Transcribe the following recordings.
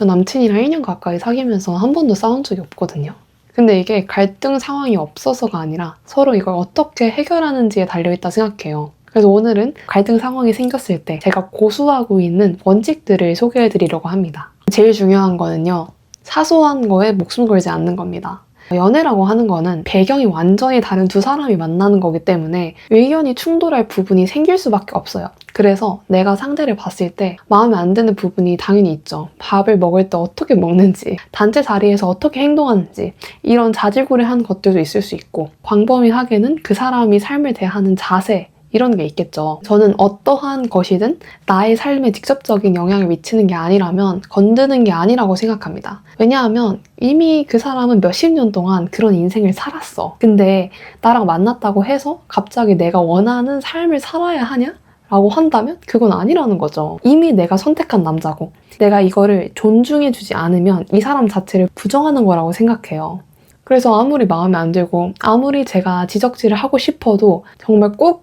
저 남친이랑 1년 가까이 사귀면서 한 번도 싸운 적이 없거든요. 근데 이게 갈등 상황이 없어서가 아니라 서로 이걸 어떻게 해결하는지에 달려있다 생각해요. 그래서 오늘은 갈등 상황이 생겼을 때 제가 고수하고 있는 원칙들을 소개해드리려고 합니다. 제일 중요한 거는요, 사소한 거에 목숨 걸지 않는 겁니다. 연애라고 하는 거는 배경이 완전히 다른 두 사람이 만나는 거기 때문에 의견이 충돌할 부분이 생길 수밖에 없어요. 그래서 내가 상대를 봤을 때 마음에 안 드는 부분이 당연히 있죠. 밥을 먹을 때 어떻게 먹는지, 단체 자리에서 어떻게 행동하는지, 이런 자질구레한 것들도 있을 수 있고, 광범위하게는 그 사람이 삶을 대하는 자세, 이런 게 있겠죠. 저는 어떠한 것이든 나의 삶에 직접적인 영향을 미치는 게 아니라면 건드는 게 아니라고 생각합니다. 왜냐하면 이미 그 사람은 몇십 년 동안 그런 인생을 살았어. 근데 나랑 만났다고 해서 갑자기 내가 원하는 삶을 살아야 하냐? 라고 한다면 그건 아니라는 거죠. 이미 내가 선택한 남자고 내가 이거를 존중해주지 않으면 이 사람 자체를 부정하는 거라고 생각해요. 그래서 아무리 마음에 안 들고 아무리 제가 지적질을 하고 싶어도 정말 꾹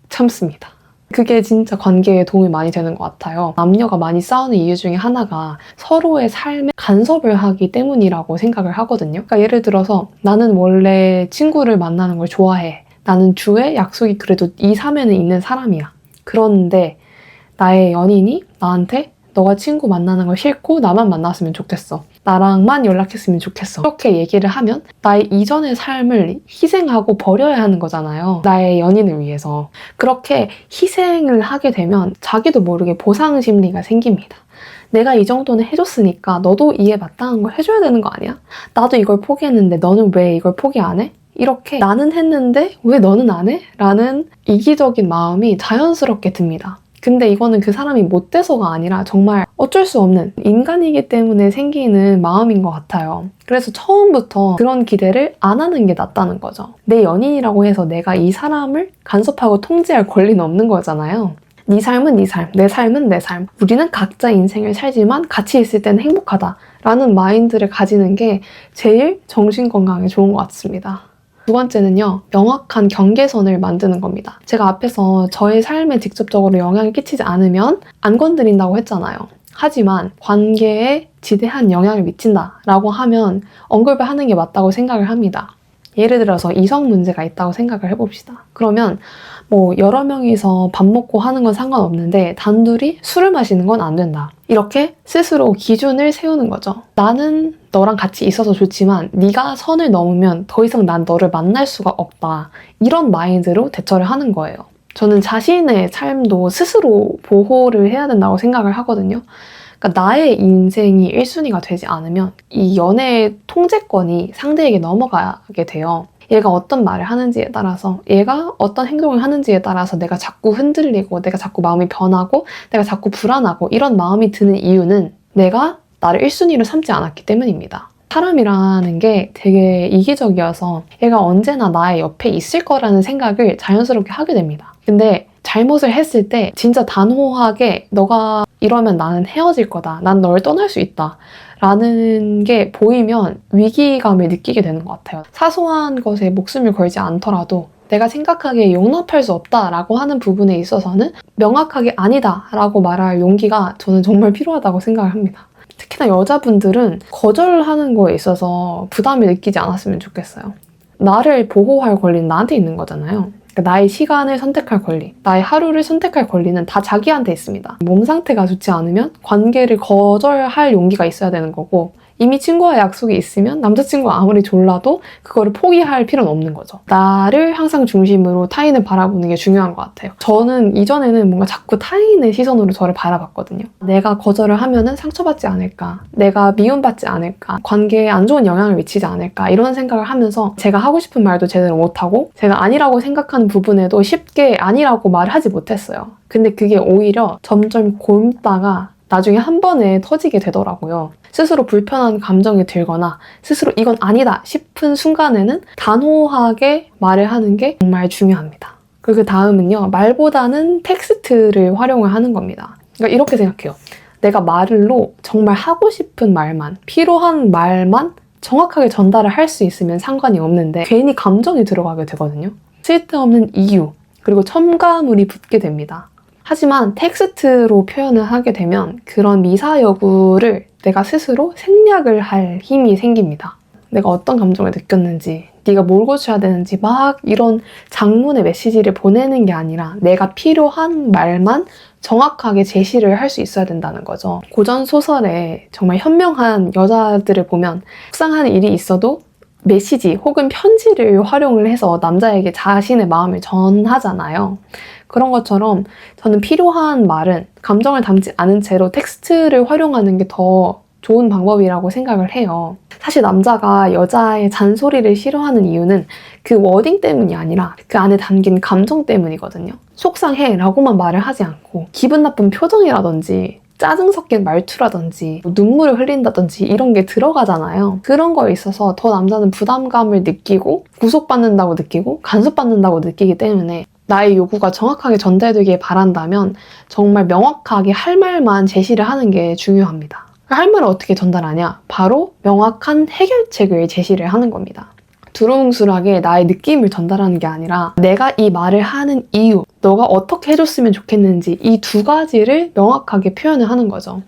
참습니다. 그게 진짜 관계에 도움이 많이 되는 것 같아요. 남녀가 많이 싸우는 이유 중에 하나가 서로의 삶에 간섭을 하기 때문이라고 생각을 하거든요. 그러니까 예를 들어서 나는 원래 친구를 만나는 걸 좋아해. 나는 주에 약속이 그래도 2, 3회는 있는 사람이야. 그런데 나의 연인이 나한테 너가 친구 만나는 걸 싫고 나만 만났으면 좋겠어. 나랑만 연락했으면 좋겠어. 이렇게 얘기를 하면 나의 이전의 삶을 희생하고 버려야 하는 거잖아요. 나의 연인을 위해서. 그렇게 희생을 하게 되면 자기도 모르게 보상 심리가 생깁니다. 내가 이 정도는 해줬으니까 너도 이에 마땅한 걸 해줘야 되는 거 아니야? 나도 이걸 포기했는데 너는 왜 이걸 포기 안 해? 이렇게 나는 했는데 왜 너는 안 해? 라는 이기적인 마음이 자연스럽게 듭니다. 근데 이거는 그 사람이 못돼서가 아니라 정말 어쩔 수 없는 인간이기 때문에 생기는 마음인 것 같아요. 그래서 처음부터 그런 기대를 안 하는 게 낫다는 거죠. 내 연인이라고 해서 내가 이 사람을 간섭하고 통제할 권리는 없는 거잖아요. 네 삶은 네 삶, 내 삶은 내 삶. 우리는 각자 인생을 살지만 같이 있을 때는 행복하다 라는 마인드를 가지는 게 제일 정신건강에 좋은 것 같습니다. 두 번째는요, 명확한 경계선을 만드는 겁니다. 제가 앞에서 저의 삶에 직접적으로 영향을 끼치지 않으면 안 건드린다고 했잖아요. 하지만 관계에 지대한 영향을 미친다라고 하면 언급을 하는 게 맞다고 생각을 합니다. 예를 들어서 이성 문제가 있다고 생각을 해봅시다. 그러면 여러 명이서 밥 먹고 하는 건 상관없는데 단둘이 술을 마시는 건 안 된다. 이렇게 스스로 기준을 세우는 거죠. 나는 너랑 같이 있어서 좋지만 네가 선을 넘으면 더 이상 난 너를 만날 수가 없다. 이런 마인드로 대처를 하는 거예요. 저는 자신의 삶도 스스로 보호를 해야 된다고 생각을 하거든요. 그러니까 나의 인생이 1순위가 되지 않으면 이 연애의 통제권이 상대에게 넘어가게 돼요. 얘가 어떤 말을 하는지에 따라서, 얘가 어떤 행동을 하는지에 따라서 내가 자꾸 흔들리고, 내가 자꾸 마음이 변하고, 내가 자꾸 불안하고 이런 마음이 드는 이유는 내가 나를 1순위로 삼지 않았기 때문입니다. 사람이라는 게 되게 이기적이어서 얘가 언제나 나의 옆에 있을 거라는 생각을 자연스럽게 하게 됩니다. 근데 잘못을 했을 때 진짜 단호하게 너가 이러면 나는 헤어질 거다. 난 널 떠날 수 있다. 라는 게 보이면 위기감을 느끼게 되는 것 같아요. 사소한 것에 목숨을 걸지 않더라도 내가 생각하기에 용납할 수 없다라고 하는 부분에 있어서는 명확하게 아니다 라고 말할 용기가 저는 정말 필요하다고 생각을 합니다. 특히나 여자분들은 거절하는 거에 있어서 부담을 느끼지 않았으면 좋겠어요. 나를 보호할 권리는 나한테 있는 거잖아요. 그러니까 나의 시간을 선택할 권리, 나의 하루를 선택할 권리는 다 자기한테 있습니다. 몸 상태가 좋지 않으면 관계를 거절할 용기가 있어야 되는 거고, 이미 친구와 약속이 있으면 남자친구가 아무리 졸라도 그거를 포기할 필요는 없는 거죠. 나를 항상 중심으로 타인을 바라보는 게 중요한 것 같아요. 저는 이전에는 뭔가 자꾸 타인의 시선으로 저를 바라봤거든요. 내가 거절을 하면은 상처받지 않을까, 내가 미움받지 않을까, 관계에 안 좋은 영향을 미치지 않을까, 이런 생각을 하면서 제가 하고 싶은 말도 제대로 못하고 제가 아니라고 생각하는 부분에도 쉽게 아니라고 말을 하지 못했어요. 근데 그게 오히려 점점 곪다가 나중에 한 번에 터지게 되더라고요. 스스로 불편한 감정이 들거나 스스로 이건 아니다 싶은 순간에는 단호하게 말을 하는 게 정말 중요합니다. 그리고 그 다음은요, 말보다는 텍스트를 활용을 하는 겁니다. 그러니까 이렇게 생각해요. 내가 말로 정말 하고 싶은 말만, 필요한 말만 정확하게 전달을 할 수 있으면 상관이 없는데 괜히 감정이 들어가게 되거든요. 쓸데없는 이유, 그리고 첨가물이 붙게 됩니다. 하지만 텍스트로 표현을 하게 되면 그런 미사여구를 내가 스스로 생략을 할 힘이 생깁니다. 내가 어떤 감정을 느꼈는지, 네가 뭘 고쳐야 되는지 막 이런 장문의 메시지를 보내는 게 아니라 내가 필요한 말만 정확하게 제시를 할 수 있어야 된다는 거죠. 고전 소설에 정말 현명한 여자들을 보면 속상한 일이 있어도 메시지 혹은 편지를 활용을 해서 남자에게 자신의 마음을 전하잖아요. 그런 것처럼 저는 필요한 말은 감정을 담지 않은 채로 텍스트를 활용하는 게 더 좋은 방법이라고 생각을 해요. 사실 남자가 여자의 잔소리를 싫어하는 이유는 그 워딩 때문이 아니라 그 안에 담긴 감정 때문이거든요. 속상해 라고만 말을 하지 않고 기분 나쁜 표정이라든지 짜증 섞인 말투라든지 눈물을 흘린다든지 이런 게 들어가잖아요. 그런 거에 있어서 더 남자는 부담감을 느끼고 구속받는다고 느끼고 간섭받는다고 느끼기 때문에 나의 요구가 정확하게 전달되길 바란다면 정말 명확하게 할 말만 제시를 하는 게 중요합니다. 할 말을 어떻게 전달하냐? 바로 명확한 해결책을 제시를 하는 겁니다. 두루뭉술하게 나의 느낌을 전달하는 게 아니라 내가 이 말을 하는 이유, 너가 어떻게 해줬으면 좋겠는지 이 두 가지를 명확하게 표현을 하는 거죠.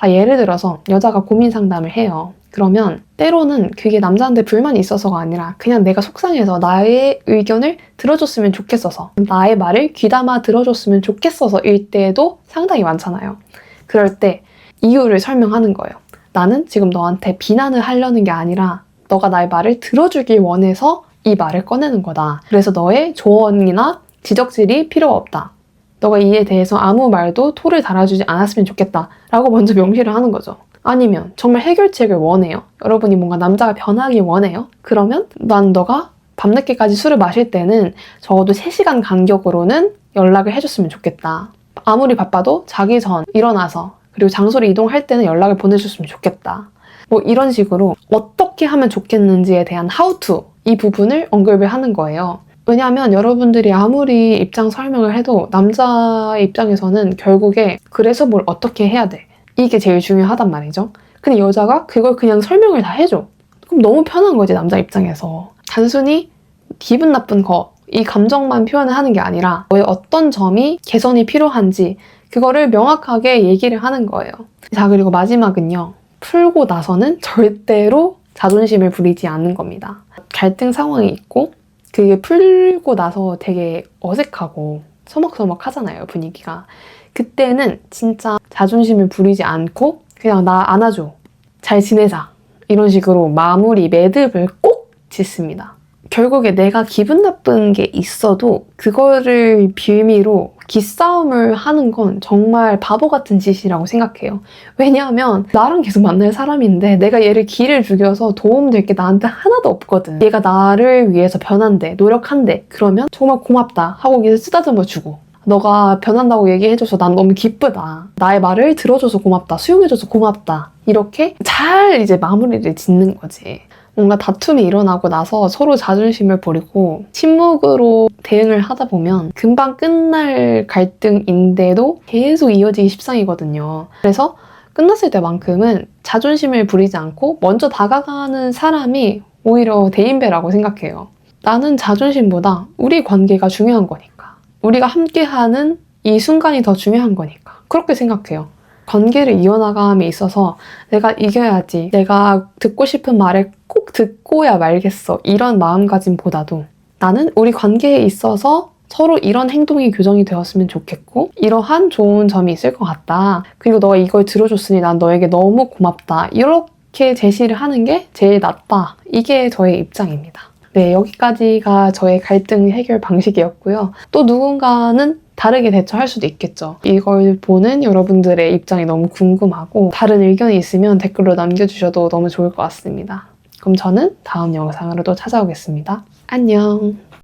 예를 들어서 여자가 고민 상담을 해요. 그러면 때로는 그게 남자한테 불만이 있어서가 아니라 그냥 내가 속상해서 나의 의견을 들어줬으면 좋겠어서 나의 말을 귀담아 들어줬으면 좋겠어서일 때도 상당히 많잖아요. 그럴 때 이유를 설명하는 거예요. 나는 지금 너한테 비난을 하려는 게 아니라 너가 나의 말을 들어주길 원해서 이 말을 꺼내는 거다. 그래서 너의 조언이나 지적질이 필요 없다. 너가 이에 대해서 아무 말도 토를 달아주지 않았으면 좋겠다. 라고 먼저 명시를 하는 거죠. 아니면 정말 해결책을 원해요. 여러분이 뭔가 남자가 변하길 원해요. 그러면 난 너가 밤늦게까지 술을 마실 때는 적어도 3시간 간격으로는 연락을 해줬으면 좋겠다. 아무리 바빠도 자기 전 일어나서 그리고 장소를 이동할 때는 연락을 보내줬으면 좋겠다. 뭐 이런 식으로 어떻게 하면 좋겠는지에 대한 how to 이 부분을 언급을 하는 거예요. 왜냐하면 여러분들이 아무리 입장 설명을 해도 남자의 입장에서는 결국에 그래서 뭘 어떻게 해야 돼. 이게 제일 중요하단 말이죠. 근데 여자가 그걸 그냥 설명을 다 해줘. 그럼 너무 편한 거지, 남자 입장에서. 단순히 기분 나쁜 거, 이 감정만 표현을 하는 게 아니라 너의 어떤 점이 개선이 필요한지 그거를 명확하게 얘기를 하는 거예요. 자, 그리고 마지막은요. 풀고 나서는 절대로 자존심을 부리지 않는 겁니다. 갈등 상황이 있고 그게 풀고 나서 되게 어색하고 서먹서먹 하잖아요, 분위기가. 그때는 진짜 자존심을 부리지 않고 그냥 나 안아줘. 잘 지내자. 이런 식으로 마무리 매듭을 꼭 짓습니다. 결국에 내가 기분 나쁜 게 있어도 그거를 빌미로 기싸움을 하는 건 정말 바보 같은 짓이라고 생각해요. 왜냐하면 나랑 계속 만날 사람인데 내가 얘를 기를 죽여서 도움될 게 나한테 하나도 없거든. 얘가 나를 위해서 변한대, 노력한대. 그러면 정말 고맙다 하고 그냥 쓰다듬어 주고 너가 변한다고 얘기해줘서 난 너무 기쁘다. 나의 말을 들어줘서 고맙다. 수용해줘서 고맙다. 이렇게 잘 이제 마무리를 짓는 거지. 뭔가 다툼이 일어나고 나서 서로 자존심을 버리고 침묵으로 대응을 하다 보면 금방 끝날 갈등인데도 계속 이어지기 십상이거든요. 그래서 끝났을 때만큼은 자존심을 부리지 않고 먼저 다가가는 사람이 오히려 대인배라고 생각해요. 나는 자존심보다 우리 관계가 중요한 거니까. 우리가 함께하는 이 순간이 더 중요한 거니까. 그렇게 생각해요. 관계를 이어나감에 있어서 내가 이겨야지, 내가 듣고 싶은 말을 꼭 듣고야 말겠어, 이런 마음가짐보다도 나는 우리 관계에 있어서 서로 이런 행동이 교정이 되었으면 좋겠고 이러한 좋은 점이 있을 것 같다. 그리고 너가 이걸 들어줬으니 난 너에게 너무 고맙다. 이렇게 제시를 하는 게 제일 낫다. 이게 저의 입장입니다. 네, 여기까지가 저의 갈등 해결 방식이었고요. 또 누군가는 다르게 대처할 수도 있겠죠. 이걸 보는 여러분들의 입장이 너무 궁금하고 다른 의견이 있으면 댓글로 남겨주셔도 너무 좋을 것 같습니다. 그럼 저는 다음 영상으로 또 찾아오겠습니다. 안녕!